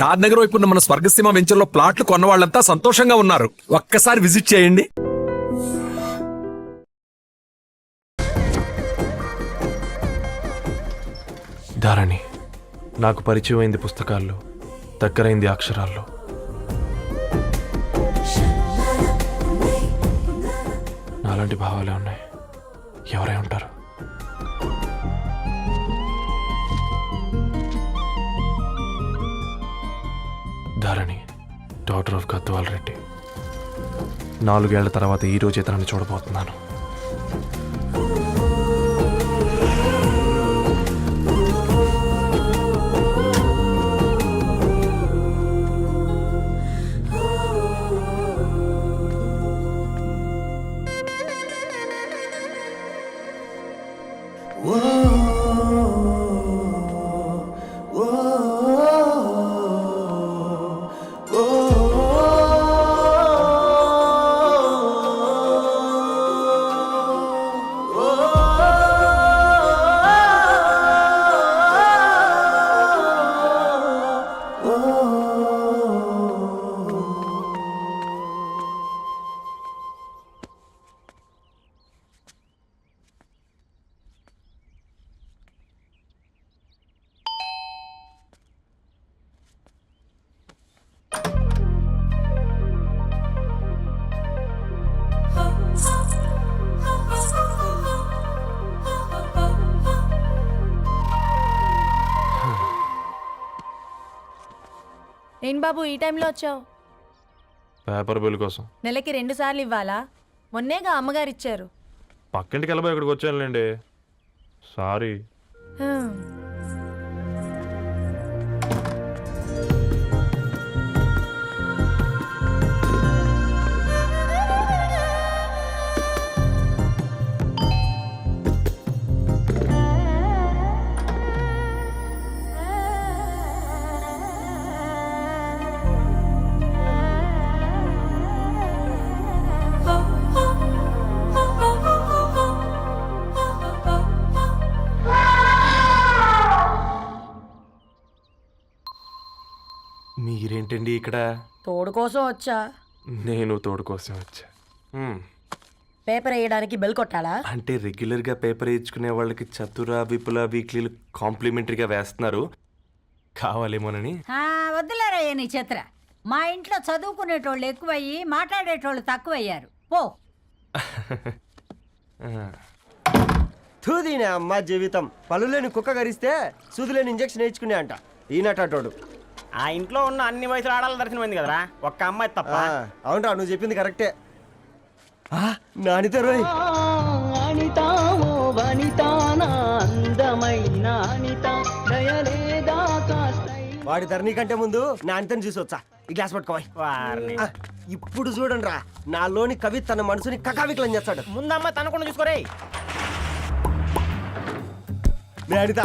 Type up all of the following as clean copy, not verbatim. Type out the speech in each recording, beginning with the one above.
షాద్ నగర్ వైపు ఉన్న మన స్వర్గసీమ వెంచర్లో ప్లాట్లు కొన్న వాళ్ళంతా సంతోషంగా ఉన్నారు. ఒక్కసారి విజిట్ చేయండి. ధారణి నాకు పరిచయం అయింది పుస్తకాల్లో, దగ్గరైంది అక్షరాల్లో. నాలాంటి భావాలే ఉన్నాయి. ఎవరై ఉంటారు? Dharani, daughter of Gadwal Reddy. 4 ఏళ్ల తర్వాత ఈ రోజు ఇతరాన్ని చూడబోతున్నాను. ఏం బాబు ఈ టైంలో వచ్చావు? పేపర్ బిల్ కోసం. నెలకి 2 సార్లు ఇవ్వాలా? మొన్నేగా అమ్మగారు ఇచ్చారు. పక్కింటికి వెళ్ళబోయి ఇక్కడికి వచ్చానులేండి. సారీ. మీరేంటండి ఇక్కడ? తోడు కోసం వచ్చా. నేను తోడు కోసం వచ్చా. పేపర్ వేయడానికి బెల్ కొట్టాలా? అంటే రెగ్యులర్గా పేపర్ వేయించుకునే వాళ్ళకి చతుర విపుల వీక్లీలు కాంప్లిమెంటరీగా వేస్తున్నారు, కావాలేమోనని. వద్దులేరా నీ చిత్ర. మా ఇంట్లో చదువుకునేటోళ్ళు ఎక్కువయ్యి మాట్లాడేటోళ్ళు తక్కువయ్యారు. పో. తూదీనే అమ్మ జీవితం. పళ్ళులేని కుక్క గరిస్తే సూదులేని ఇంజక్షన్ వేయించుకునే అంట ఈనటోడు. ఆ ఇంట్లో ఉన్న అన్ని వయసులో ఆడాలి దర్శనమైంది కదరా, ఒక్క అమ్మాయి తప్ప. అవునరా, నువ్వు చెప్పింది కరెక్టే. నానితే రోయ్. వాడి ధరణి కంటే ముందు నానితని చూసి వచ్చా. ఈ గ్లాస్ పట్టుకోవాలి. ఇప్పుడు చూడండి రా, నాలోని కవి తన మనసుని కకావికలం చేస్తాడు. ముందమ్మాయి తనకుండా చూసుకోరే. అనిత,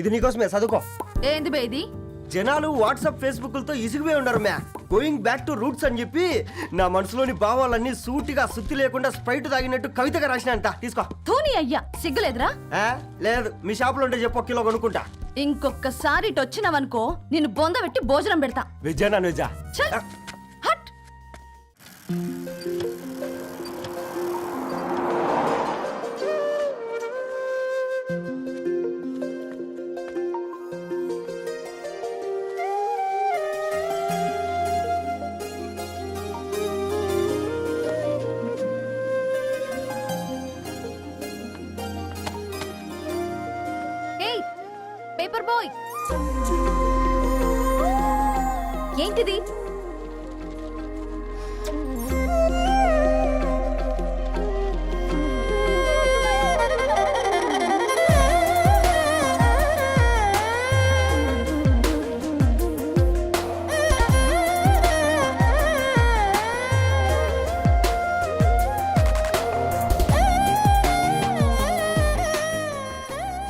ఇది నీకోసమే, చదువుకో. ఏంది బేది? జనాలు వాట్సాప్ ఫేస్బుక్లతో ఇసిగిపోయి ఉండరు మ్యా. గోయింగ్ బ్యాక్ టు రూట్స్ అని చెప్పి నా మనసులోని భావాలన్నీ సూటిగా సుత్తి లేకుండా స్ప్రైట్ తాగినట్టు కవితగా రాసిన అంట. తీసుకో. ధోని అయ్యా, సిగ్గులేదురా? లేదు, మీ షాపులో ఉంటే చెప్పు, 1 కిలో కొనుక్కుంటా. ఇంకొకసారి ఇటు వచ్చినావనుకో నిన్ను బొంద పెట్టి భోజనం పెడతా. వెజ్జా నాన్ వెజ్జా? హట్. పేపర్ బాయ్, ఏంటిది?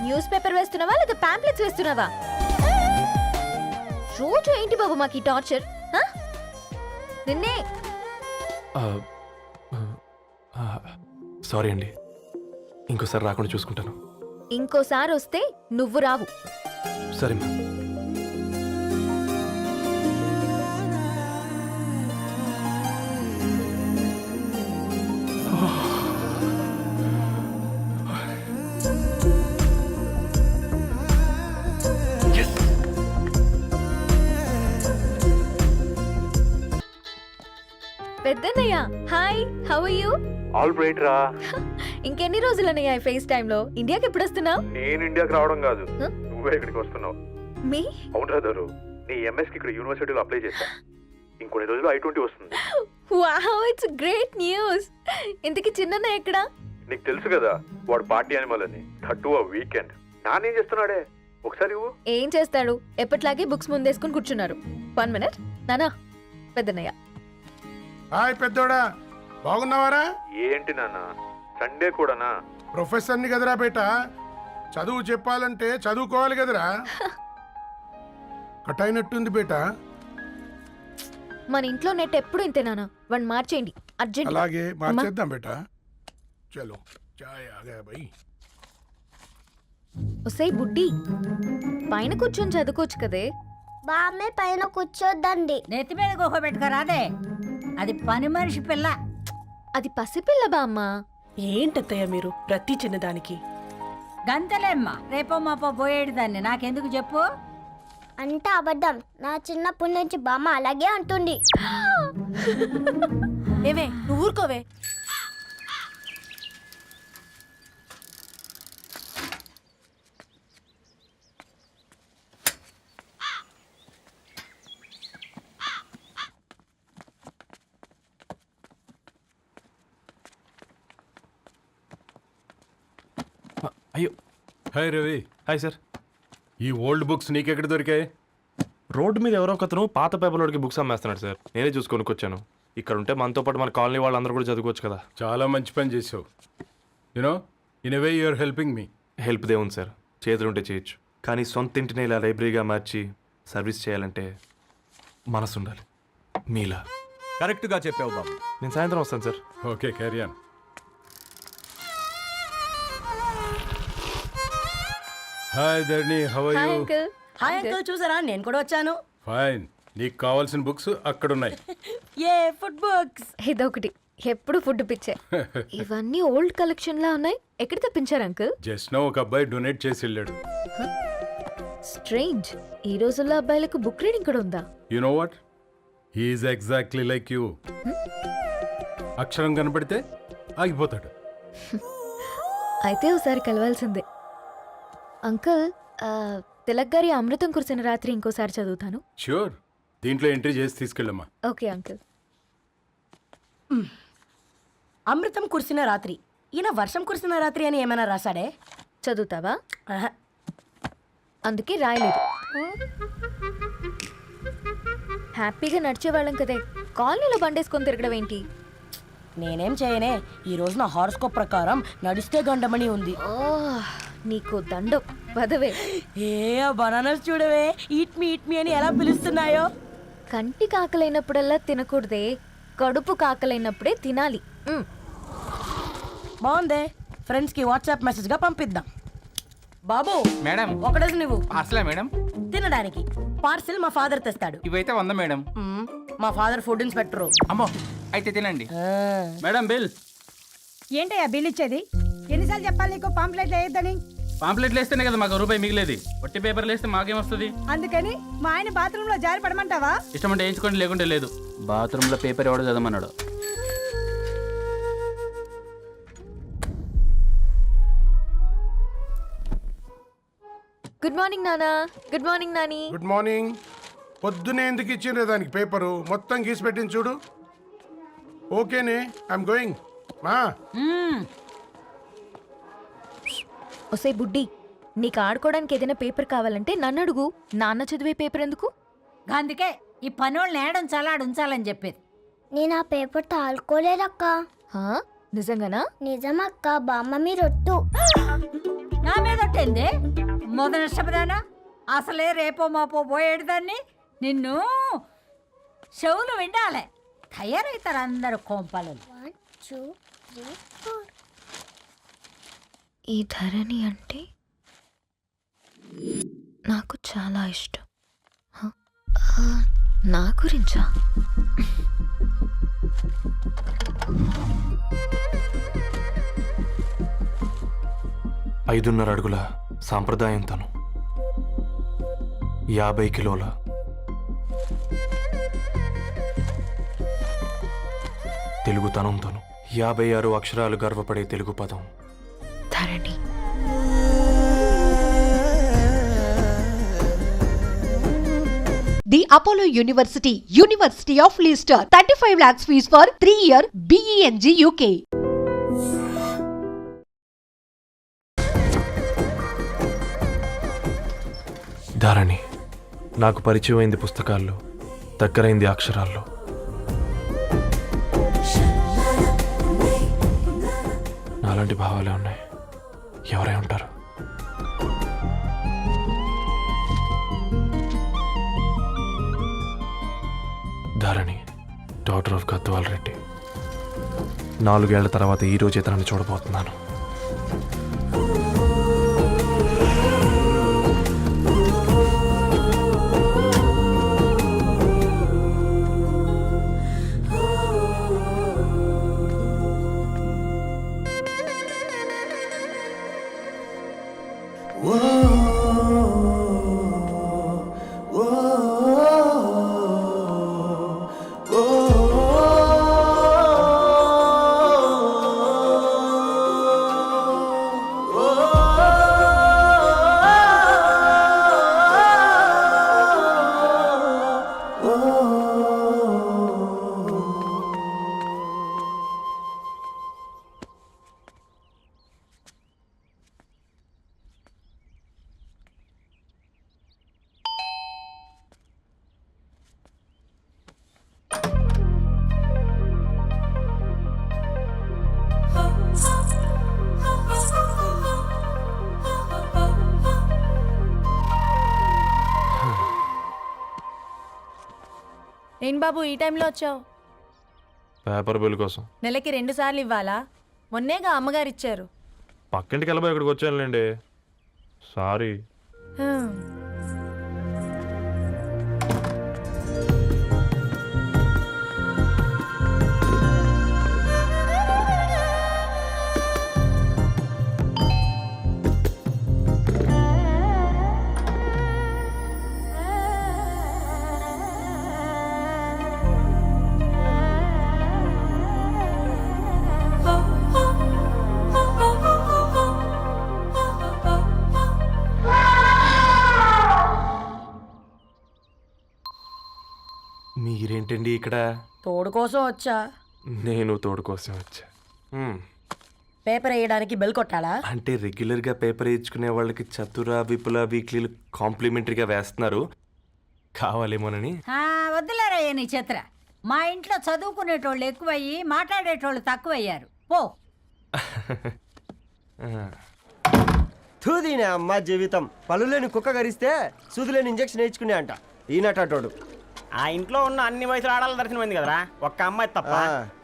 న్యూస్ పేపర్ వేస్తున్నావా లేదా పాంప్లెట్స్ వేస్తున్నావా? రోజు ఏంటి బాబు మాకు ఈ టార్చర్? నిన్నే. సారీ అండి, ఇంకోసారి రాకుండా చూసుకుంటాను. ఇంకోసారి వస్తే నువ్వు రావు. సరే. పెద్దన్నయ్య hi how are you all right రా. ఇంకెన్ని రోజులన్నయ్య ఈ ఫేస్ టైమ్ లో ఇండియాకి ఎప్పుడు వస్తున్నావు నేను ఇండియాకి రావడం కాదు, Huh? నువ్వే ఇక్కడికి వస్తున్నావు. మీ అవునరా దరు, నీ ఎంఎస్ కి ఇక్కడ యూనివర్సిటీలో అప్లై చేశా. ఇంకొన్ని రోజులు I-20 వస్తుంది. Wow it's great news. ఇంతకి చిన్నన్నయ్య ఎక్కడా? నీకు తెలుసు కదా వాడు పార్టీ అనిమల్ అని, థర్టూ ఆ వీకెండ్. నానేం చేస్తున్నాడే ఒకసారి ఇవ్వు. ఏం చేస్తాడు, ఎప్పటిలాగే బుక్స్ ముందేసుకుని కూర్చున్నారు. 1 మినిట్ నానా. పెద్దన్నయ్య హాయ్ పెద్దోడా, బాగున్నావారా? ఏంటి నాన్న సండే కూడానా? ప్రొఫెసర్ని కదరా బేట, చదువు చెప్పాలంటే చదువుకోవాలి కదరా. కట్ అయినట్టుంది బేట. మన ఇంట్లో నెట్ ఎప్పుడు ఇంతే నానా. వన్ మార్చేయండి అర్జెంట్. అలాగే మార్చేద్దాం బేట. చలో చాయ్ ఆగా భయ్. ఒసేయ్ బుడ్డి, పైన కూర్చొని చదువుకోవచ్చు కదే. బామ్మే పైన కూర్చోద్దండి. నెత్తి మీద గుహ పెట్టుకోరాదే, అది పని మనిషి పిల్ల. అది పసిపిల్ల బామ్మ. ఏంటత్తయ్య మీరు ప్రతి చిన్నదానికి? గంతలేమ్మా, రేపో మాపో పోయేడు దాన్ని నాకెందుకు చెప్పు. అంటే అబద్ధం. నా చిన్నప్పటి నుంచి బామ్మ అలాగే అంటుంది. ఏవే నువ్వు ఊరుకోవే. అయ్యో. Hi Ravi, hi sir. ఈ ఓల్డ్ బుక్స్ నీకెక్కడ దొరికాయి? రోడ్డు మీద ఎవరో ఒకతను పాత పేపర్లోకి బుక్స్ అమ్మేస్తున్నాడు సార్. నేనే చూసుకొని వచ్చాను. ఇక్కడ ఉంటే మనతో పాటు మన కాలనీ వాళ్ళందరూ కూడా చదువుకోవచ్చు కదా. చాలా మంచి పని చేసావు. You know in a way you are helping me. Help దేవుంది సార్, చేతులుంటే చేయొచ్చు. కానీ సొంత ఇంటిని ఇలా లైబ్రరీగా మార్చి సర్వీస్ చేయాలంటే మనసు ఉండాలి మీలా. కరెక్ట్ గా చెప్పావు బాబు. నేను సాయంత్రం వస్తాను sir. Okay carry on. Hi Dharani, how are hi you? Uncle. Hi uncle, చూసారా నేను కూడా వచ్చాను. ఫైన్. నీకు కావాల్సిన బుక్స్ అక్కడ ఉన్నాయి. ఏ ఫుడ్ బుక్స్? ఇదొకటి, ఎప్పుడు ఫుడ్ పిచ్చే. ఇవన్నీ ఓల్డ్ కలెక్షన్ లా ఉన్నాయి. ఎక్కడ తెప్పించారు అంకుల్? జస్ట్ నో ఒక అబ్బాయి డొనేట్ చేసి వెళ్ళాడు. స్ట్రేంజ్, ఈ రోజుల్లో అబ్బాయిలకు బుక్ రీడింగ్ కూడా ఉందా? You know what, he's exactly like you. అక్షరం కనపడితే ఆగిపోతాడు. అయితే ఒకసారి కలవాల్సిందే. అంకుల్, తిలక్ గారి అమృతం కురిసిన రాత్రి ఇంకోసారి చదువుతాను. ష్యూర్, దీంట్లో ఎంట్రీ చేసి తీసుకెళ్ళమ్మా. Okay uncle. అమృతం కురిసిన రాత్రి. ఈయన వర్షం కురిసిన రాత్రి అని ఏమైనా రాశాడే? చదువుతావా? ఆహా. అందుకే రాయలేదు. హ్యాపీగా నడిచేవాళ్ళం కదే, కాలనీలో బండేసుకొని తిరగడం ఏంటి? నేనేం చేయనే, ఈ రోజు నా హారోస్కోప్ ప్రకారం నడిస్తే గండమని ఉంది. ఓ, నీకు దండం పదవే. ఏ బనానాస్ చూడవే, ఈట్ మీ అని ఎలా పిలుస్తున్నాయో. కంటి కాకలైనప్పుడల్లా తినకూడదే, కడుపు కాకలైనప్పుడే తినాలి. బాగుందే, ఫ్రెండ్స్ కి వాట్సాప్ మెసేజ్ గా పంపిద్దాం. బాబు మేడం ఒకటేసి నువ్వు పార్సలే మేడం. తినడానికి పార్సిల్ మా ఫాదర్ తెస్తాడు. ఇవైతే 100 మేడం. మా ఫాదర్ ఫుడ్ ఇన్స్పెక్టర్. అమ్మో అయితే తినండి మేడం. బిల్. ఏంటయ్యా బిల్ ఇచ్చేది? ఎన్నిసార్లు చెప్పాలి నీకు పాంప్లెట్ వేయొద్దని? పాంప్లెట్లు వేస్తేనే కదా మాకు రూపాయి మిగిలేది. వట్టి పేపర్లు వేస్తే మాకేమొస్తుంది? అందుకని మా ఆయన బాత్రూమ్ లో జారి పడమంటావా? ఇష్టం అంటే వేయించుకోండి, లేకుంటే లేదు. బాత్రూంలో పేపర్ ఎవడో చదవమన్నాడు. గుడ్ మార్నింగ్ నానా. Good morning Nani. Good morning. పొద్దునే ఎందుకు ఇచ్చిండ్రు దానికి పేపరు? మొత్తం గీసి పెట్టింది చూడు. ఓకేనే, ఐఎమ్ గోయింగ్. మా ఒసే బుడ్డి, నీకు ఆడుకోవడానికి ఏదైనా పేపర్ కావాలంటే నన్ను అడుగు. నాన్న చదివే పేపర్ ఎందుకు? అందుకే ఈ పనోళ్ళని ఏడుంచాలా ఉంచాలని చెప్పేది. నేను ఆ పేపర్ తాలుకోలేదక్క. హా? నిజంగానా? నిజమక్క, బామ్మ మీరొట్టు. నా మీద ఒట్టేంది మొదటి నష్టపదానా? అసలే రేపో మాపో పోయేడు దాన్ని. నిన్ను చెవులు వినాలే, తయారవుతారు అందరు కోంపాలు. 1 2 3 4. ఈ ధరణి అంటే నాకు చాలా ఇష్టం. హ? నా గురించా? ఐదున్నర అడుగుల సాంప్రదాయం తను, 50 కిలోల తెలుగుతనంతోను 56 అక్షరాలు గర్వపడే తెలుగు పదం ధరణి. The Apollo University, University of Leicester, 35 lakhs fees for 3-year BEng UK. ధరణి నాకు పరిచయమైంది పుస్తకాల్లో, దగ్గరైంది అక్షరాల్లో. నాలాంటి భావాలే ఉన్నాయి. ఎవరై ఉంటారు? ధరణి, డాటర్ ఆఫ్ గద్వాల్ రెడ్డి. 4 ఏళ్ల తర్వాత ఈ రోజు ఇతరాన్ని చూడబోతున్నాను. ఏం బాబు ఈ టైంలో వచ్చావు? పేపర్ బిల్ కోసం. నెలకి 2 సార్లు ఇవ్వాలా? మొన్నేగా అమ్మగారు ఇచ్చారు. పక్కింటికి వెళ్ళబోయి ఇక్కడికి వచ్చానులేండి. సారీ. మీరేంటండి ఇక్కడ? తోడు కోసం వచ్చా. నేను తోడు కోసం వచ్చా. పేపర్ వేయడానికి బెల్ కొట్టాలా? అంటే రెగ్యులర్గా పేపర్ వేయించుకునే వాళ్ళకి చతుర విపుల వీక్లీలు కాంప్లిమెంటరీగా వేస్తున్నారు, కావాలేమోనని. వద్దులేరయ్య నీ చిత్ర. మా ఇంట్లో చదువుకునేటోళ్ళు ఎక్కువయ్యి మాట్లాడేటోళ్ళు తక్కువయ్యారు. పో. తూదీనే అమ్మ జీవితం. పళ్ళులేని కుక్క గరిస్తే సూదులేని ఇంజక్షన్ వేయించుకునే అంట ఈనటోడు. ఆ ఇంట్లో ఉన్న అన్ని వయసులో ఆడాలి దర్శనమైంది కదరా, ఒక్క అమ్మాయి తప్ప.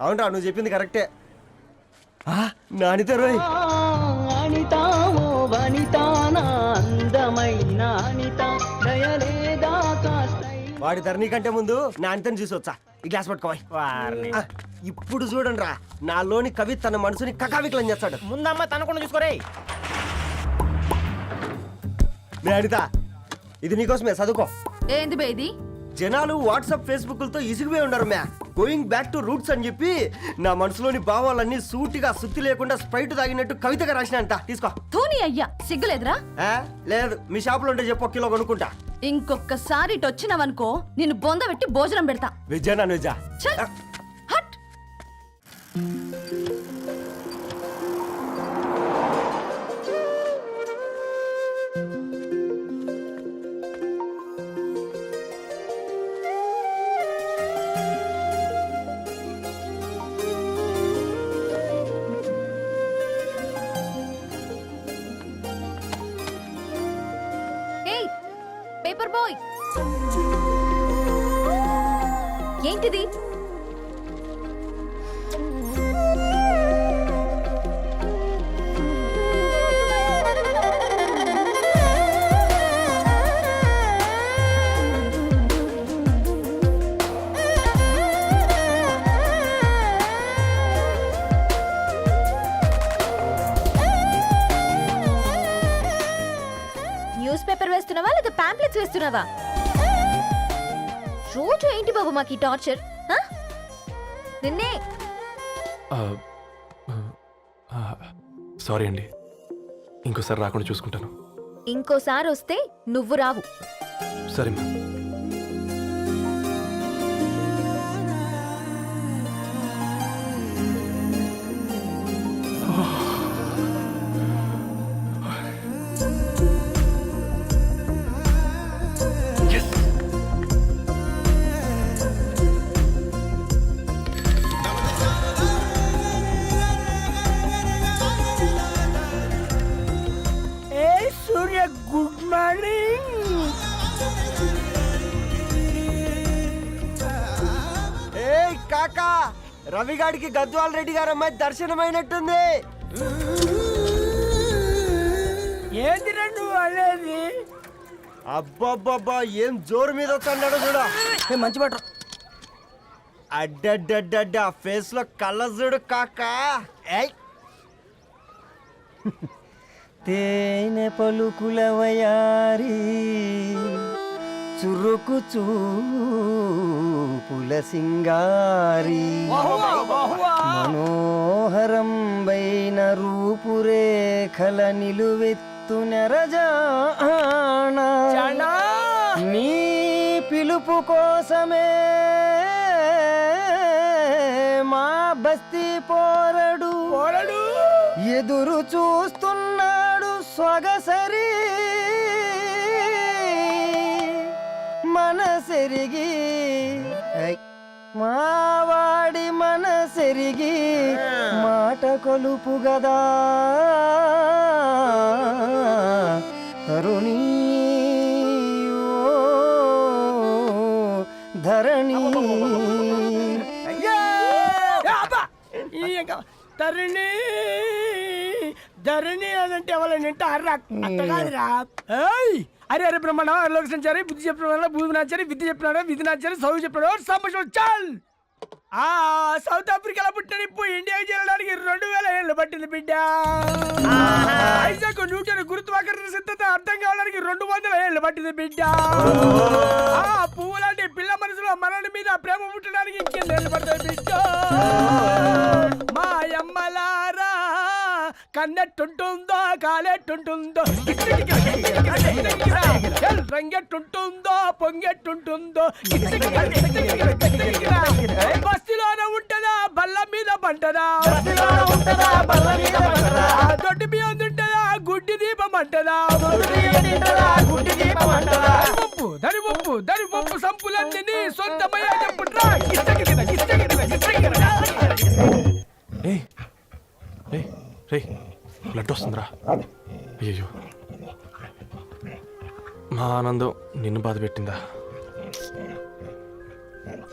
అవునరా, నువ్వు చెప్పింది కరెక్టే. నానితే రోయ్. వాడి ధరణి కంటే ముందు నా అంతని చూసి వచ్చా. ఈ గ్లాస్ పట్టుకోవాలి. వారిని ఇప్పుడు చూడండి రా, నాలోని కవి తన మనసుని కకావికలం చేస్తాడు. ముందమ్మ తనకుండా చూసుకోరే. అనిత, ఇది నీకోసమే, చదువుకో. ఏంది బేది? జనాలు వాట్సాప్ ఫేస్బుక్లతో ఇసిగిపోయి ఉండరు మ్యా. గోయింగ్ బ్యాక్ టు రూట్స్ అని చెప్పి నా మనసులోని భావాలన్నీ సూటిగా సుత్తి లేకుండా స్ప్రైట్ తాగినట్టు కవితగా రాసిన అంట. తీసుకో. ధోని అయ్యా, సిగ్గులేదురా? లేదు, మీ షాపులో ఉంటే చెప్పు, 1 కిలో కొనుక్కుంటా. ఇంకొకసారి ఇటు వచ్చినావనుకో నిన్ను బొంద పెట్టి భోజనం పెడతా. వెజ్జా నాన్ వెజ్జా? ఛల్, హట్. పేపర్ బాయ్, ఏంటిది? న్యూస్ పేపర్ వేస్తున్నావా లేదా పాంప్లెట్స్ వేస్తున్నావా? రోజు ఏంటి బాబు మాకు ఈ టార్చర్? నిన్నే సారీ అండి, ఇంకోసారి రాకుండా చూసుకుంటాను. ఇంకోసారి వస్తే నువ్వు రావు. సరే మ్యామ్. ఏ సూర్య, గుడ్ మార్నింగ్. ఏ కాకా, రవిగాడికి గద్వాల్ రెడ్డి గారు అమ్మాయి దర్శనమైనట్టుంది. ఏంది నువ్వు అనేది? అబ్బబ్బబ్బా, ఏం జోరు మీద వస్తున్నాడో చూడ. మంచి బట్ట. అడ్డడ్డడ్డ ఫేస్ లో కళ్ళ చూడు కాకా. ఏయ్ తేనె పలుకుల వయారి చురుకు చూపుల సింగారి మనోహరం బైన రూపురేఖల నిలువెత్తు నెరజానా నీ పిలుపు కోసమే మా బస్తీ పోరడు ఎదురు చూస్తున్నాడు స్వగసరి మనసెరిగి మావాడి మనసెరిగి మాట కొలుపు గదా తరుణీ ఓ ధరణి. తరుణి ధరణి అదంటే ఎవరైనా అర్రా అట్ట కాదురా. అరే అరే బ్రహ్మణ లోక సంచారి, బుద్ధి చెప్పిన భూమి నాచారి, విద్య చెప్పినాడు విధి నాచారి, చదువు చెప్పినాడు సంభాషణ చాల్. సౌత్ ఆఫ్రికాలో పుట్టిన ఇప్పుడు ఇండియాకి చేరడానికి 2000 ఏళ్ళు పట్టింది బిడ్డ. ఐజాక్ న్యూటన్ గురుత్వాకర్షణ సిద్ధత అర్థం కావడానికి 200 ఏళ్ళు పట్టింది బిడ్డ. పువ్వు లాంటి పిల్ల మనసులో మనని మీద ప్రేమ పుట్టడానికి ఇంకెన్నేళ్ళు పడుతుంది బిడ్డ. మా అమ్మలారా కన్నెట్టుంటుందో కాలెట్టుంటుందో, రంగెట్టుంటుందో పొంగెట్టుంటుందో, బస్తిలోనే ఉంటదా బల్ల మీద పంటదా, దొడ్డి బియ్యం తింటదా గుడ్డి దీపం అంటదా, దరి పంపు సంపులన్నీ సొంతమయ్యా చెప్పుట్రా. రే బ్లడ్ వస్తుందిరా. అయ్యో, మా ఆనందం నిన్ను బాధ పెట్టిందా?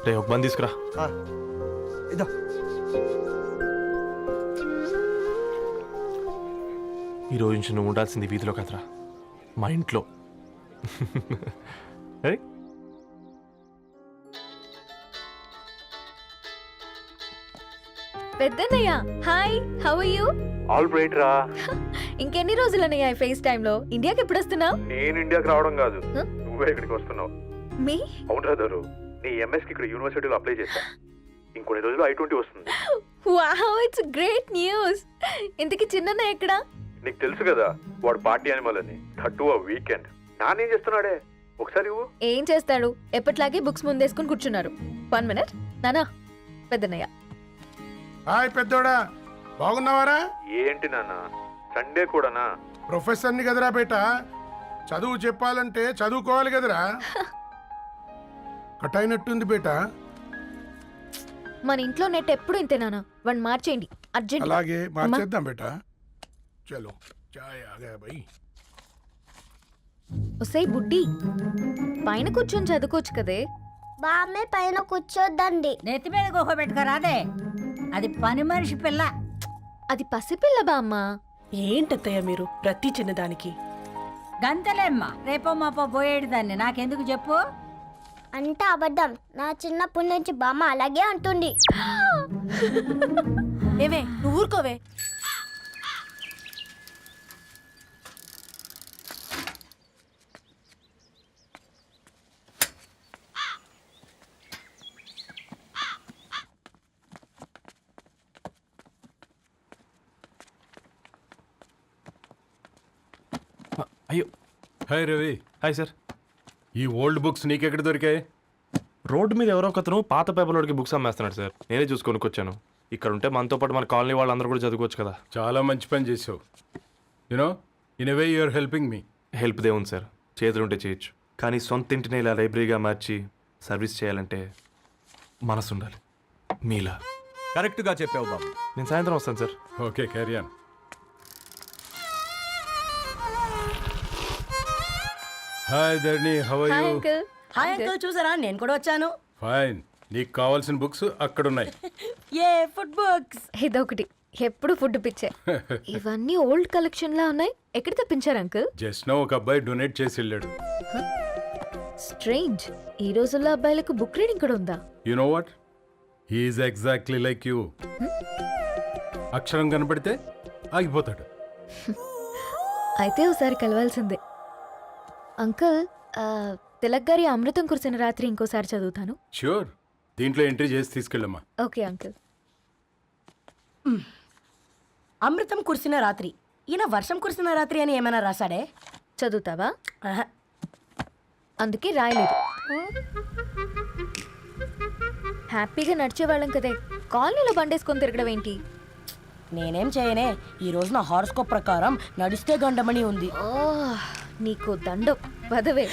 రే ఒక బంద్ తీసుకురా. ఇదో ఈ రోజు నుంచి నువ్వు ఉండాల్సింది వీధిలో కదరా, మా ఇంట్లో. ఏయ్, పెద్దన్నయ్య hi, how are you? All right రా. ఇంకెన్ని రోజులన్నయ్య ఫేస్ టైమ్ లో? ఇండియాకి ఎప్పుడు వస్తున్నావు? నేను ఇండియాకి రావడం కాదు, నువ్వే ఇక్కడికి వస్తున్నావు. మీ అవునరా దరు, నీ ఎంఎస్ కి ఇక్కడ యూనివర్సిటీలో అప్లై చేశా. ఇంకొన్ని రోజులు I-20 వస్తుంది. Wow, it's great news. ఇంతకి చిన్నన్నయ్య ఎక్కడా? నీకు తెలుసు కదా వాడు పార్టీ అనిమల్ అని. థర్టూ ఆ వీకెండ్ నానేం చేస్తున్నాడే, ఒకసారి ఇవ్వు. ఏం చేస్తాడు, ఎప్పట్లాగే బుక్స్ ముందేసుకుని కూర్చున్నారు. 1 minute నానా. పెద్దన్నయ్య హాయ్ పెద్దోడా, బాగున్నావారా? ఏంటి నాన్న సండే కూడానా? ప్రొఫెసర్ని కదరా బేట, చదువు చెప్పాలంటే చదువుకోవాలి కదరా. కట్ అయినట్టుంది బేట. మన ఇంట్లో నెట్ ఎప్పుడు ఇంతే నానా. 1 మార్చేయండి అర్జెంట్. అలాగే మార్చేద్దాం బేట. చలో చాయ్ ఆగా భయ్. ఒసేయ్ బుడ్డి, పైన కూర్చొని చదువుకోవచ్చు కదే. బామ్మే పైన కూర్చోద్దండి. నెత్తి మీద గుహ పెట్టుకోరాదే, అది పని మనిషి పిల్ల. అది పసిపిల్ల బామ్మ. ఏంటత్తయ్య మీరు ప్రతి చిన్నదానికి? గంతలేమ్మా, రేపో మాపో పోయేడు దాన్ని నాకెందుకు చెప్పు. అంటే అబద్ధం. నా చిన్నప్పటి నుంచి బామ్మ అలాగే అంటుంది. ఏవే నువ్వు ఊరుకోవే. Hi Ravi, hi sir. ఈ ఓల్డ్ బుక్స్ నీకెక్కడ దొరికాయి? రోడ్డు మీద ఎవరో ఒకతను పాత పేపర్లోకి బుక్స్ అమ్మేస్తున్నాడు సార్. నేనే చూసి కొనుక్కొచ్చాను. ఇక్కడ ఉంటే మనతో పాటు మన కాలనీ వాళ్ళందరూ కూడా చదువుకోవచ్చు కదా. చాలా మంచి పని చేసావు. You know in a way you are helping me. Help దే ఉంది సార్, చేతులుంటే చేయొచ్చు. కానీ సొంత ఇంటిని ఇలా లైబ్రరీగా మార్చి సర్వీస్ చేయాలంటే మనసు ఉండాలి. మీలా. కరెక్ట్ గా చెప్పావు బాబు. నేను సాయంత్రం వస్తాను sir. Okay, carry on. Hi Dharani, how are hi you? Uncle. Hi uncle, చూసారా నేను కూడా వచ్చాను. ఫైన్. నీకు కావాల్సిన బుక్స్ అక్కడ ఉన్నాయి. ఏ ఫుడ్ బుక్స్. ఇదొకటి, ఎప్పుడు ఫుడ్ పిచ్చే. ఇవన్నీ ఓల్డ్ కలెక్షన్ లా ఉన్నాయి. ఎక్కడ తెప్పించారు అంకుల్? జస్ట్ నో ఒక అబ్బాయి డొనేట్ చేసి వెళ్ళాడు. స్ట్రేంజ్, ఈ రోజుల్లో అబ్బాయిలకు బుక్ రీడింగ్ కూడా ఉందా? You know what, he's exactly like you. అక్షరం కనపడితే ఆగిపోతాడు. అయితే ఒకసారి కలవాల్సిందే. అంకుల్, తిలక్ గారి అమృతం కురిసిన రాత్రి ఇంకోసారి చదువుతాను. ష్యూర్, దీంట్లో ఎంట్రీ చేసి తీసుకెళ్ళమ్మా. Okay uncle. అమృతం కురిసిన రాత్రి. ఈయన వర్షం కురిసిన రాత్రి అని ఏమైనా రాశాడే? చదువుతావా? ఆహా. అందుకే రాయలేదు. హ్యాపీగా నడిచేవాళ్ళం కదే, కాలనీలో బండేసుకొని తిరగడం ఏంటి? నేనేం చేయనే, ఈ రోజు నా హారోస్కోప్ ప్రకారం నడిస్తే గండమణి ఉంది. ఓ, నీకు దండం పదవే.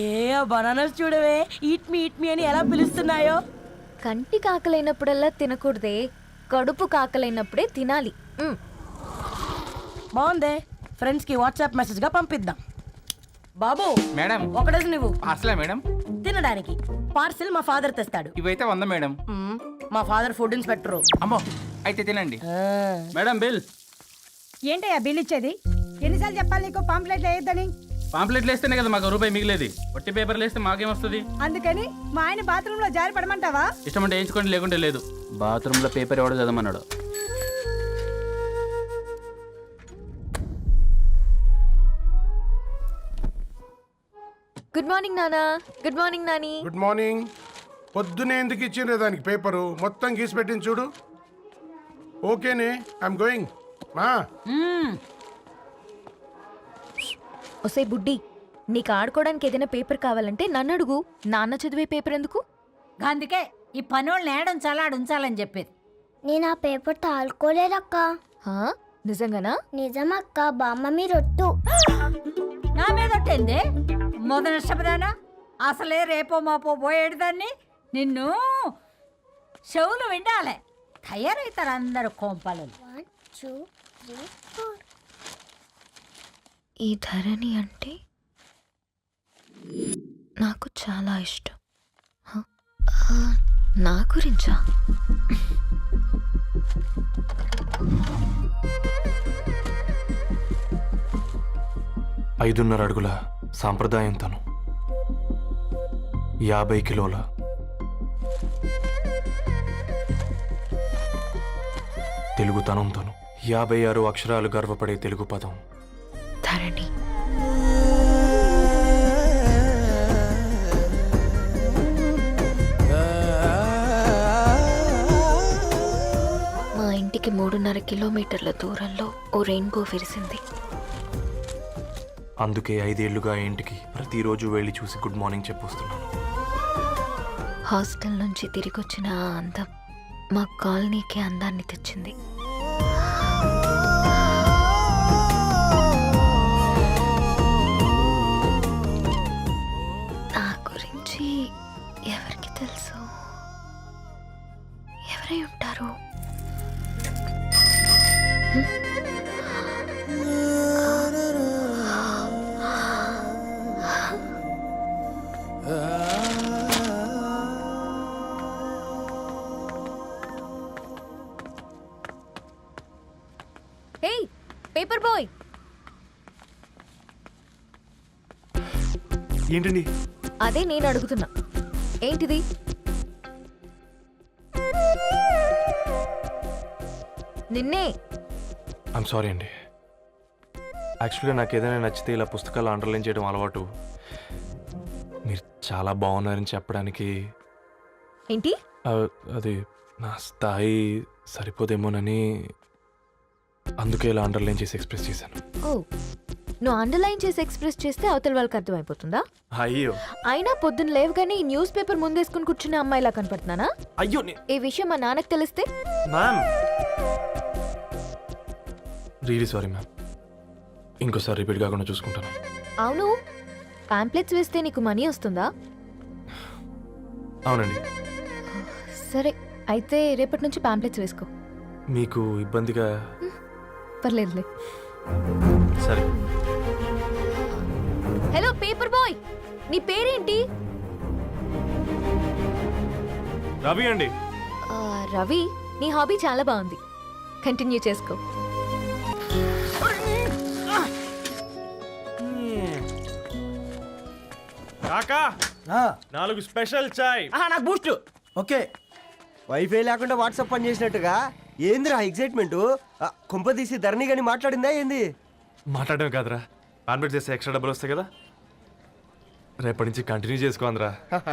ఏ బనానాస్ చూడవే, ఈట్ మీ అని ఎలా పిలుస్తున్నాయో. కంటి కాకలైనప్పుడల్లా తినకూడదే, కడుపు కాకలైనప్పుడే తినాలి. బాగుందే, ఫ్రెండ్స్ కి వాట్సాప్ మెసేజ్ గా పంపిద్దాం. బాబు మేడం, ఒకటేసి నువ్వు పార్సలా మేడం? తినడానికి పార్సిల్ మా ఫాదర్ తెస్తాడు. ఇవైతే 100 మేడం. మా ఫాదర్ ఫుడ్ ఇన్స్పెక్టర్. అమ్మో, అయితే తినండి మేడం. బిల్. ఏంటయ్యా బిల్ ఇచ్చేది? ఎన్నిసార్లు చెప్పాలి నీకు పాంప్లెట్ వేయొద్దని? పాంప్లెట్లు వేస్తేనే కదా మాకు రూపాయి మిగిలేది. వట్టి పేపర్లు వేస్తే మాకేమొస్తుంది? అందుకని మా ఆయన బాత్రూమ్ లో జారి పడమంటావా? ఇష్టం అంటే వేయించుకోండి, లేకుంటే లేదు. బాత్రూంలో పేపర్ ఎవడో చదవమన్నాడు. గుడ్ మార్నింగ్ నానా. Good morning Nani. Good morning. పొద్దునే ఎందుకు ఇచ్చిండ్రు దానికి పేపరు? మొత్తం గీసి పెట్టింది చూడు. ఓకేనే, ఐఎమ్ గోయింగ్. మా ఒసే బుడ్డి, నీకు ఆడుకోవడానికి ఏదైనా పేపర్ కావాలంటే నన్ను అడుగు. నాన్న చదివే పేపర్ ఎందుకు? అందుకే ఈ పనోళ్ళని ఏడుంచాలా ఉంచాలని చెప్పేది. నేను ఆ పేపర్ తాలుకోలేదక్క. హా? నిజంగానా? నిజమక్క, బామ్మ మీరొట్టు. నా మీద ఒట్టేంది మొదటి నష్టపదానా? అసలే రేపో మాపో పోయేడు దాన్ని. నిన్ను చెవులు విండాలే, తయారవుతారు అందరు కోంపాలు. 1 2 3 4. ఈ ధరణి అంటే నాకు చాలా ఇష్టం. హ? నా గురించా? ఐదున్నర అడుగుల సాంప్రదాయం తను, 50 కిలోల తెలుగుతనం తను, 56 అక్షరాలు గర్వపడే తెలుగు పదం ధరణి. మా ఇంటికి 3.5 కిలోమీటర్ల దూరంలో ఓ రెయిన్బో విరిసింది. అందుకే 5 ఏళ్లుగా ఇంటికి ప్రతిరోజు వెళ్ళి చూసి గుడ్ మార్నింగ్ చెప్పొస్తున్నాను. హాస్టల్ నుంచి తిరిగొచ్చిన ఆ అందం మా కాలనీకి అందాన్ని తెచ్చింది. నా గురించి ఎవరికి తెలుసు? ఎవరై ఉంటారు? హే పేపర్ బాయ్, ఏంటండి? అదే నేను అడుగుతున్నా, ఏంటిది? నిన్నే. ఐమ్ సారీ అండి. యాక్చువల్గా నాకు ఏదైనా నచ్చితే ఇలా పుస్తకాలు అండర్లైన్ చేయడం అలవాటు. మీరు చాలా బాగున్నారని చెప్పడానికి ఏంటి? అది నా స్థాయి సరిపోదేమోనని అందుకే ఇలా అండర్లైన్ చేసి ఎక్స్ప్రెస్ చేశాను. ఓ, నువ్వు అండర్లైన్ చేసి ఎక్స్ప్రెస్ చేస్తే అవతల వాళ్ళకి అర్థమైపోతుందా? అయ్యో అయినా పొద్దున్న లేవగానే ఈ న్యూస్ పేపర్ ముందేసుకుని కూర్చునే అమ్మాయిలా కనపడుతున్నానా? అయ్యో ఈ విషయం మా నాన్నకి తెలిస్తే? మ్యామ్ రియలీ సారీ మ్యామ్, ఇంకోసారి రిపీట్ కాకుండా చూసుకుంటాను. అవును, పాంప్లెట్స్ వేస్తే నీకు మనీ వస్తుందా? అవునండి. సరే అయితే రేపటి నుంచి పాంప్లెట్స్ వేసుకో. మీకు ఇబ్బందిగా? పర్లేదులే. సరే. హలో పేపర్ బాయ్, నీ పేరేంటి? రవి అండి. రవి, నీ హాబీ చాలా బాగుంది, కంటిన్యూ చేసుకో. కాకా 4 స్పెషల్ చాయ్. నాకు బూస్ట్. ఓకే, వైఫై లేకుండా వాట్సాప్ పని చేసినట్టుగా ఏందిరా ఎగ్జైట్మెంట్? కుంప తీసి ధరణి గాని మాట్లాడిందా ఏంది? మాట్లాడడం కాదురా, కాన్వర్ట్ చేస్తే ఎక్స్ట్రా డబ్బులు వస్తాయి కదా, రేపటి నుంచి కంటిన్యూ చేసుకోందిరా.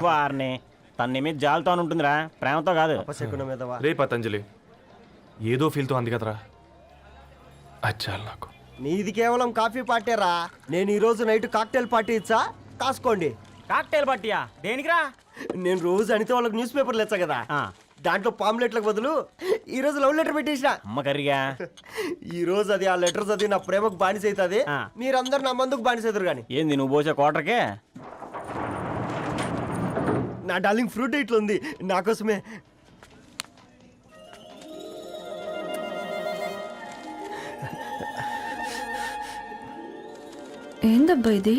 వారిని తన మీద జాలతో ఉంటుందిరా, ప్రేమతో కాదు. అపశకునం మీదవా? రే పతంజలి, ఏదో ఫీల్తో అంది కదరా, అచ్చాలి నాకు. నీది కేవలం కాఫీ పార్టీరా. నేను ఈ రోజు నైట్ కాక్టైల్ పార్టీ ఇచ్చా, కాసుకోండి. కాక్టైల్ పార్టీయా? దేనికిరా? నేను రోజు అనితే వాళ్ళకి న్యూస్ పేపర్లు ఇచ్చా కదా, దాంట్లో పాంప్లెట్లకు బదులు ఈ రోజు లవ్ లెటర్ పెట్టేసిన. అమ్మ కర్రీగా ఈ రోజు అది ఆ లెటర్ చదివి నా ప్రేమకు బానిస అవుతుంది, మీరందరు నా మందుకు బానిస అవుతారు. కానీ ఏంది నువ్వు పోసే కోటర్కే? నా డార్లింగ్ ఫ్రూట్ ఇట్లా ఉంది నా కోసమే. ఏందబ్బా ఇది?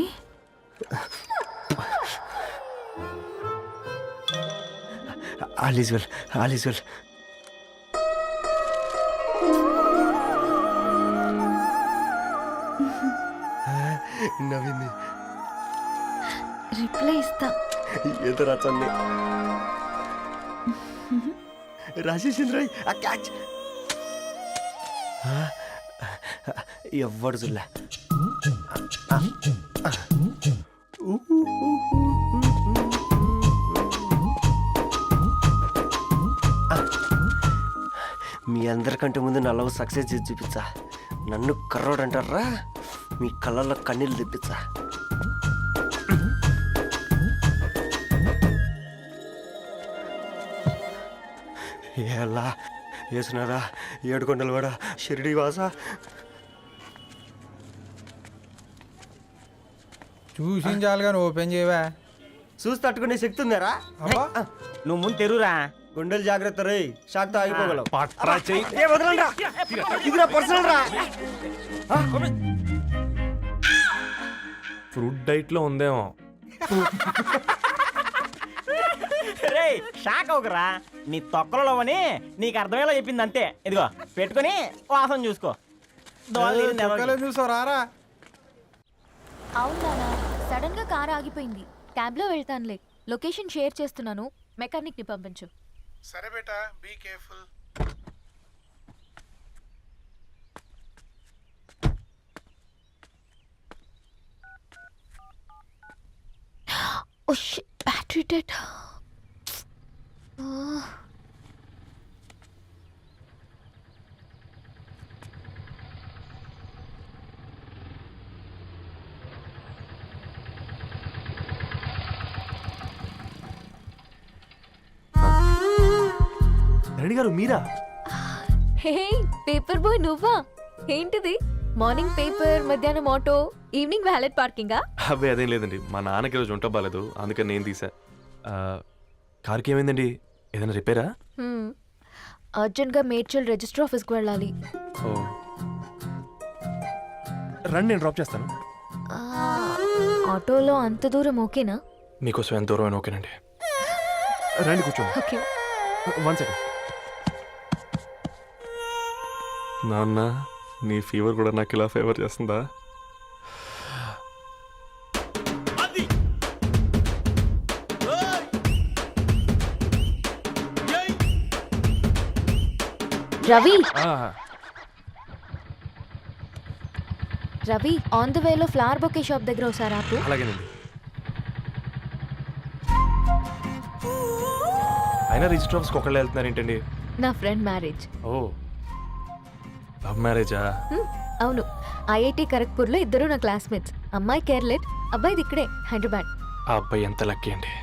All is well, all is well. నవ్వింది. రిప్లై ఇస్తా. ఏదో రాచండి రాజేసింద్ర క్యాచ్. ఎవ్వడు జుల్లా. మీ అందరికంటే ముందు నా లవ్ సక్సెస్ చేసి చూపించా. నన్ను కర్రోడు అంటారా, మీ కళ్ళల్లో కన్నీళ్ళు తెప్పించా. ఎలా వేసినారా ఏడుకొండలు కూడా షిరిడి వాస. చూసించాలుగా ఓపెన్ చేయవా? చూసి తట్టుకునే శక్తి ఉందారా? నువ్వు ముందు తెరురా. గుండెలు జాగ్రత్త రే, షాక్ తో ఆగిపోగలవు. పట్రా చెయ్యి. ఇది నా పర్సనల్ రా. ఫ్రూట్ డైట్ లో ఉందేమో. రే షాక్ అవుకరా, నీ తొక్కలలో అని నీకు అర్థమయ్యేలా చెప్పింది అంతే. ఇదిగో పెట్టుకొని వాసన చూసుకో. చూసారా? అవునా, సడన్ గా కార్ ఆగిపోయింది. క్యాబ్ లో వెళ్తానులే, లొకేషన్ షేర్ చేస్తున్నాను, మెకానిక్ ని పంపించు. సరే బేటా, be careful. Oh shit, battery dead. Dharani గారు మీరా? హే పేపర్ బాయ్, నువ్వా? ఏంటిది? మార్నింగ్ పేపర్, మధ్యాహ్నం ఆటో, ఈవినింగ్ వ్యాలెట్ పార్కింగా? అబ్బాయి అదేం లేదండి, మా నాన్నకి రోజు ఉంట బాగాలేదు, అందుకని నేను తీసా. కార్కి ఏమైందండి? ఏదైనా రిపేరా? అర్జెంట్ గా మేడ్చల్ రిజిస్టర్ ఆఫీస్కి వెళ్ళాలి. ఓ రండి, నేను డ్రాప్ చేస్తాను. ఆటోలో అంత దూరం ఓకేనా? మీకోసం ఎంత దూరం అయినా ఓకేనండి. రండి కూర్చోండి. ఓకే. 1 సెకండ్. నాన్న, నీ ఫీవర్ కూడా నాకు ఇలా ఫేవర్ చేస్తుందా? రవి, రవి ఆన్ ద వేలో ఫ్లవర్ బొకే షాప్ దగ్గర ఒకసారి ఆపు. అలాగేనండి. అయినా రిజిస్టర్ ఆఫీస్కి ఒకళ్ళు వెళ్తున్నారు ఏంటండి? నా ఫ్రెండ్ మ్యారేజ్. ఓ లవ్ మ్యారేజా? అవును, ఐఐటి ఖరగ్పూర్లో ఇద్దరు నా క్లాస్మేట్స్. అమ్మాయి కేర్లెట్, అబ్బాయిది ఇక్కడే హైదరాబాద్. ఆ అబ్బాయి ఎంత లక్కీ అండి,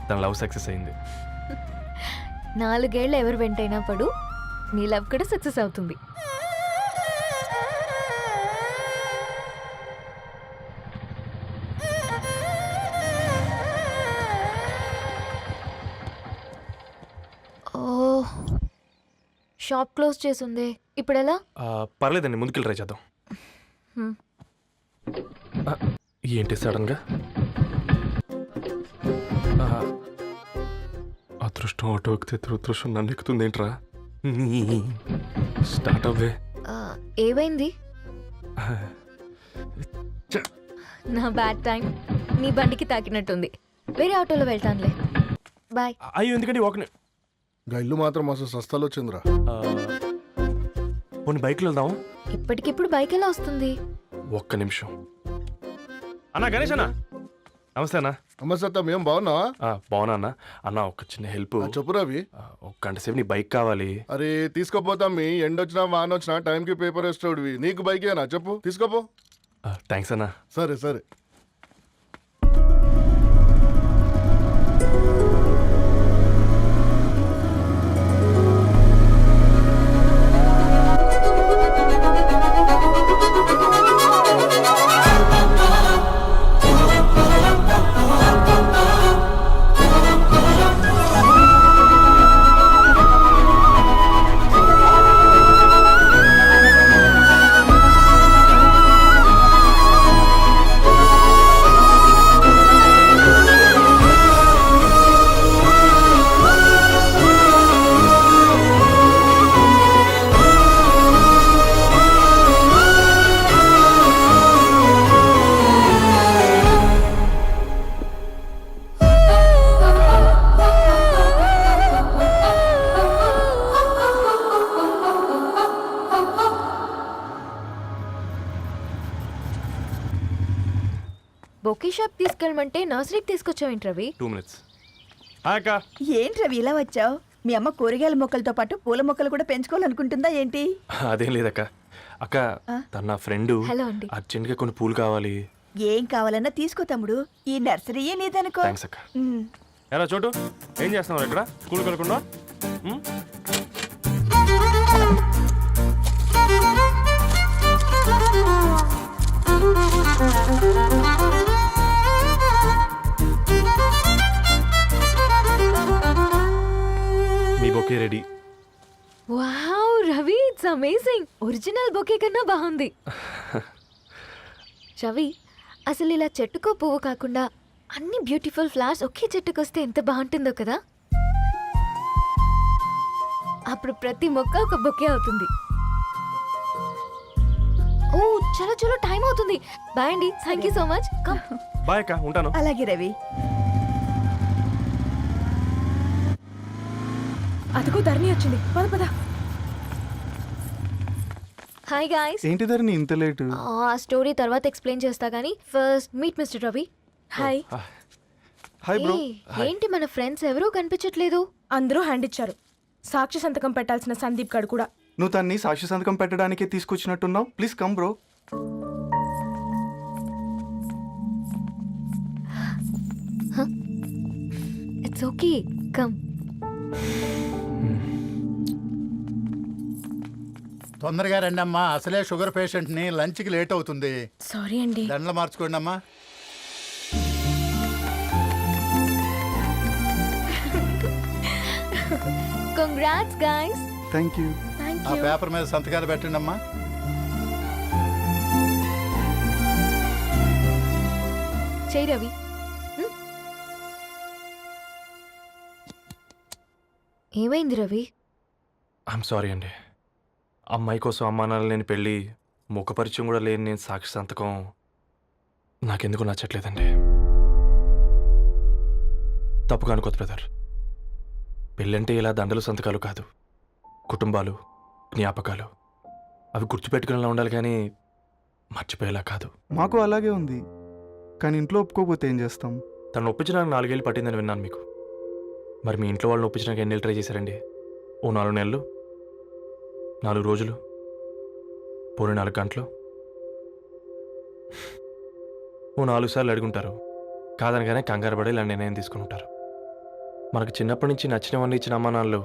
తన లవ్ సక్సెస్ అయింది. 4 ఏళ్ళు ఎవరు వెంటైనా పడు, నీ లవ్ కూడా సక్సెస్ అవుతుంది. ఓ, షాప్ క్లోజ్ చేసిందే, ఇప్పుడు ఎలా? పర్లేదండి, ముందుకెళ్ళి ట్రై చేద్దాం. హ్మ్. ఏంటి సడన్గా? అదృష్టం ఆటో ఎక్కితే దురదృష్టం నన్ను ఎక్కుతుంది ఏంట్రా? స్టార్ట్ అవ్వే. ఏమైంది? నా బ్యాడ్ టైం నీ బండికి తాకినట్టుంది. వేరే ఆటోలో వెళ్తానులే, బాయ్. అయ్యో ఎందుకంటే ఒక ఇల్లు మాత్రం అసలు సస్తాలో వచ్చిందిరా. కొన్ని బైక్లో వెళ్దాం. ఇప్పటికిప్పుడు బైక్ ఎలా వస్తుంది? ఒక్క నిమిషం. అన్నా గణేష్ అన్న, నమస్తే అన్న. అమ్మసత్తం ఏం బాగున్నావా? బాగున్నా అన్న. అన్న ఒక చిన్న హెల్ప్. చెప్పు రవి. ఒక గంట సేపు నీ బైక్ కావాలి. అరే తీసుకోపోతాం, మీ ఎండొచ్చినా వానొచ్చినా టైంకి పేపర్ వేస్తాడువి. నీకు బైకేనా చెప్పు, తీసుకోపో. థ్యాంక్స్ అన్న. సరే సరే. బొకే షాప్ తీసుకెళ్ళమంటే నర్సరీకి తీసుకొచ్చావేంటి రవి? 2 minutes. హాయ్ అక్క. ఏంటి రవి ఇలా వచ్చావు? మీ అమ్మ కూరగాయల మొక్కలతో పాటు పూల మొక్కలు కూడా పెంచుకోవాలనుకుంటుందా ఏంటి? అదేం లేదక్క. అక్క తన నా ఫ్రెండ్ హలో అండి. అర్జెంట్గా కొన్ని పూలు కావాలి. ఏం కావాలన్నా తీసుకో తమ్ముడు, ఈ నర్సరీయే నీదనుకో. థ్యాంక్స్ అక్క. ఎలా చోటు ఏం చేస్తున్నావు ఇక్కడ? స్కూల్కి వెళ్ళకుండా? మీ bouquet ready. Wow Ravi, it's amazing. Original bouquet కన్నా బాగుంది. రవి, అసలు ఇలా చెట్టుకో పువ్వు కాకుండా అన్ని బ్యూటిఫుల్ ఫ్లవర్స్ ఒకే చెట్టుకు వస్తే ఎంత బాగుంటుందో కదా. అప్పుడు ప్రతి మొక్క ఒక బొకే అవుతుంది. ఓ చలో చలో, టైం అవుతుంది. బాయ్ అండి, thank you so much. Bye అక్క, ఉంటాను. అలాగే రవి. అదిగో ధరణి వచ్చింది, పద పద. Hi guys. ఏంటి ధరణి ఇంత లేటు? ఆ స్టోరీ తర్వాత ఎక్స్ప్లెయిన్ చేస్తా గానీ first meet mister Ravi. Hi. Hi bro. ఏంటి మన ఫ్రెండ్స్ ఎవరూ కనిపించట్లేదు? అందరూ హ్యాండ్ ఇచ్చారు. సాక్షి సంతకం పెట్టాల్సిన సందీప్ గడు కూడా. నువ్వు తన్ని సాక్షి సంతకం పెట్టడానికే తీసుకొచ్చినట్టున్నావు. Please come bro. It's okay, come. తొందరగా రండి అమ్మా, అసలే షుగర్ పేషెంట్ ని, లంచ్ కి లేట్ అవుతుంది. సారీ అండి. దండలు మార్చుకోండి అమ్మా. Congrats guys. Thank you. ఆ పేపర్ మీద సంతకాలు పెట్టండి అమ్మా. చెయ్ రవి. ఏమైంది రవి? ఐఎమ్ సారీ అండి. అమ్మాయి కోసం అమ్మానాలు లేని పెళ్ళి, ముఖపరిచయం కూడా లేని నేను సాక్షి సంతకం నాకెందుకు నచ్చట్లేదండి. తప్పుగా అనుకోదు బ్రదర్. పెళ్ళంటే ఇలా దండలు సంతకాలు కాదు, కుటుంబాలు, జ్ఞాపకాలు. అవి గుర్తుపెట్టుకునేలా ఉండాలి కానీ మర్చిపోయేలా కాదు. మాకు అలాగే ఉంది, కానీ ఇంట్లో ఒప్పుకోకపోతే ఏం చేస్తాం? తను ఒప్పించడానికి 4 ఏళ్ళు పట్టిందని విన్నాను మీకు. మరి మీ ఇంట్లో వాళ్ళని ఒప్పించడానికి ఎన్ని ఏళ్ళు ట్రై చేశారండి? ఓ 4 నెలలు, 4 రోజులు, పోనీ 4 గంటలు? ఓ 4 సార్లు అడుగుంటారు, కాదనగానే కంగారు పడి ఇలా నిర్ణయం తీసుకుని ఉంటారు. మనకు చిన్నప్పటి నుంచి నచ్చినవన్నీ ఇచ్చిన అమ్మా నాన్నలు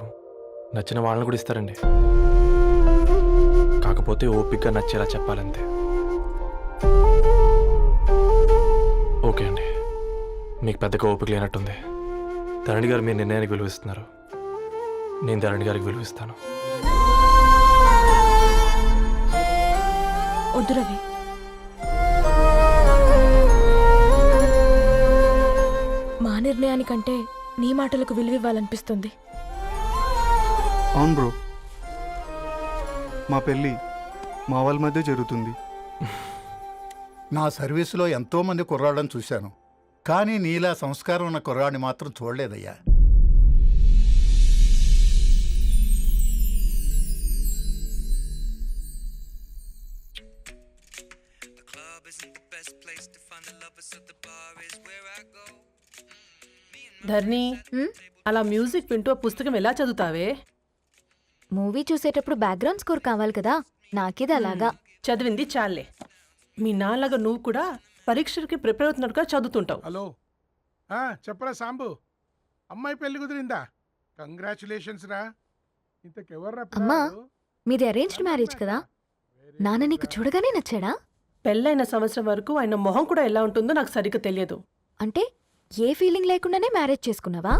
నచ్చిన వాళ్ళని కూడా ఇస్తారండి. కాకపోతే ఓపిక నచ్చేలా చెప్పాలంతే. ఓకే అండి, మీకు పెద్దగా ఓపిక లేనట్టుంది. ధరణి గారు మీ నిర్ణయానికి విలువిస్తున్నారు, నేను ధరణి గారికి విలువిస్తాను. వద్దు రవి, మా నిర్ణయానికంటే నీ మాటలకు విలువివ్వాలనిపిస్తుంది. అవును బ్రో, మా పెళ్ళి మా వాళ్ళ మధ్య జరుగుతుంది. నా సర్వీసులో ఎంతోమంది కుర్రాళ్ళని చూశాను, కానీ నీలా సంస్కారం ఉన్న కుర్రాడిని మాత్రం చూడలేదయ్యా. ధర్ని, అలా మ్యూజిక్ వింటూ పుస్తకం ఎలా చదువుతావే? మూవీ చూసేటప్పుడు బ్యాక్గ్రౌండ్ స్కోర్ కావాలి కదా, నాకేది అలాగా. చదివింది చాలే. మీ నాన్నగా నువ్వు కూడా పరీక్షలకి ప్రిపేర్ అవుతున్నట్టుగా చదువుతుంటావు. హలో, చెప్పరా సాంబు, అమ్మాయి పెళ్లి కుదిరిందా? కంగ్రాచులేషన్స్ రా. ఇంతకెవర్రా అమ్మా, పిల్లాడు? మీది అరేంజ్డ్ మ్యారేజ్ కదా, నాన్న నీకు చూడగానే నచ్చాడా? పెళ్ళైన సంవత్సరం వరకు ఆయన మొహం కూడా ఎలా ఉంటుందో నాకు సరిగ్గా తెలియదు. అంటే ఏ ఫీలింగ్ లేకుండానే మ్యారేజ్ చేసుకున్నావా?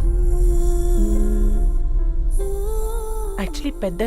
యాక్చువల్లీ పెద్ద